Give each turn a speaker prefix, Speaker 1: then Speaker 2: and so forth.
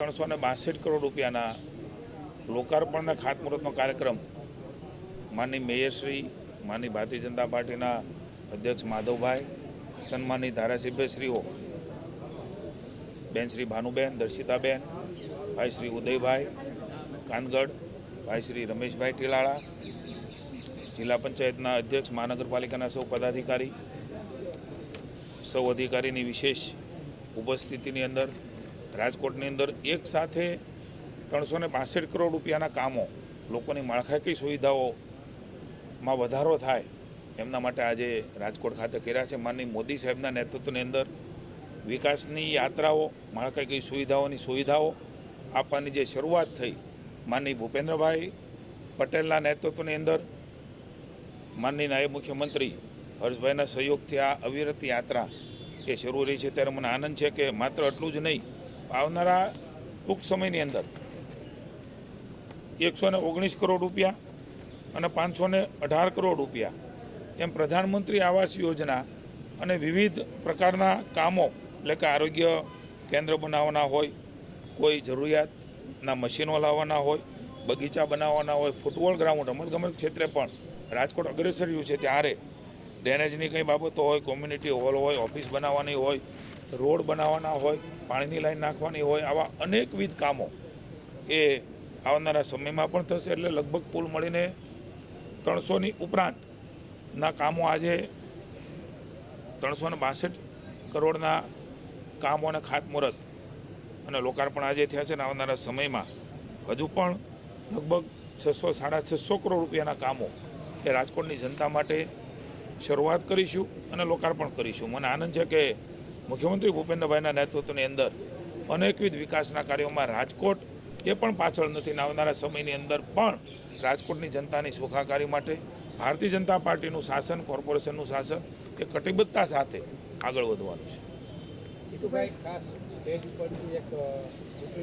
Speaker 1: 362 કરોડ રૂપિયાના લોકાર્પણના ખાતમુહૂર્તનો કાર્યક્રમ માનની મેયરશ્રી, માનની ભારતીય જનતા પાર્ટીના અધ્યક્ષ માધવભાઈ, સન્માનની ધારાસભ્યશ્રીઓ બેન શ્રી ભાનુબેન, દર્શિતાબેન, ભાઈ શ્રી ઉદયભાઈ કાનગડ, ભાઈ શ્રી રમેશભાઈ ટીલાળા, જિલ્લા પંચાયતના અધ્યક્ષ, મહાનગરપાલિકાના સૌ પદાધિકારી, સૌ અધિકારીની વિશેષ ઉપસ્થિતિની અંદર રાજકોટની અંદર એક સાથે 362 કરોડ રૂપિયાના કામો, લોકોની માળખાકીય સુવિધાઓમાં વધારો થાય એમના માટે આજે રાજકોટ ખાતે કર્યા છે. માનનીય મોદી સાહેબના નેતૃત્વની અંદર વિકાસની યાત્રાઓ, માળખાકીય સુવિધાઓ આપવાની જે શરૂઆત થઈ, માનનીય ભૂપેન્દ્રભાઈ પટેલના નેતૃત્વની અંદર માનનીય નાયબ મુખ્યમંત્રી હર્ષભાઈના સહયોગથી આ અવિરત યાત્રા એ શરૂ રહી છે. ત્યારે મને આનંદ છે કે માત્ર એટલું જ નહીં, આવનારા ટૂંક સમયની અંદર 119 કરોડ રૂપિયા અને 518 કરોડ રૂપિયા એમ પ્રધાનમંત્રી આવાસ યોજના અને વિવિધ પ્રકારના કામો, એટલે કે આરોગ્ય કેન્દ્ર બનાવવાના હોય, કોઈ જરૂરિયાતના મશીનો લાવવાના હોય, બગીચા બનાવવાના હોય, ફૂટબોલ ગ્રાઉન્ડ, રમતગમત ક્ષેત્રે પણ રાજકોટ અગ્રેસર રહ્યું છે. ત્યારે ડ્રેનેજની કંઈ બાબતો હોય, કોમ્યુનિટી હોલ હોય, ઓફિસ બનાવવાની હોય, રોડ બનાવવાના હોય, પાણીની લાઈન નાખવાની હોય, આવા અનેકવિધ કામો એ આવનારા સમયમાં પણ થશે. એટલે લગભગ કુલ મળીને 300ની ઉપરાંતના કામો આજે 362 કરોડના કામોના ખાતમુહૂર્ત અને લોકાર્પણ આજે થયા છે. અને આવનારા સમયમાં હજુ પણ લગભગ 600-650 કરોડ રૂપિયાના કામો એ રાજકોટની જનતા માટે શરૂઆત કરીશું અને લોકાર્પણ કરીશું. મને આનંદ છે કે મુખ્યમંત્રી ભૂપેન્દ્રભાઈના નેતૃત્વની અંદર અનેકવિધ વિકાસના કાર્યોમાં રાજકોટ એ પણ પાછળ નથી. આવનારા સમયની અંદર પણ રાજકોટની જનતાની સુખાકારી માટે ભારતીય જનતા પાર્ટીનું શાસન, કોર્પોરેશનનું શાસન એ કટિબદ્ધતા સાથે આગળ વધવાનું છે.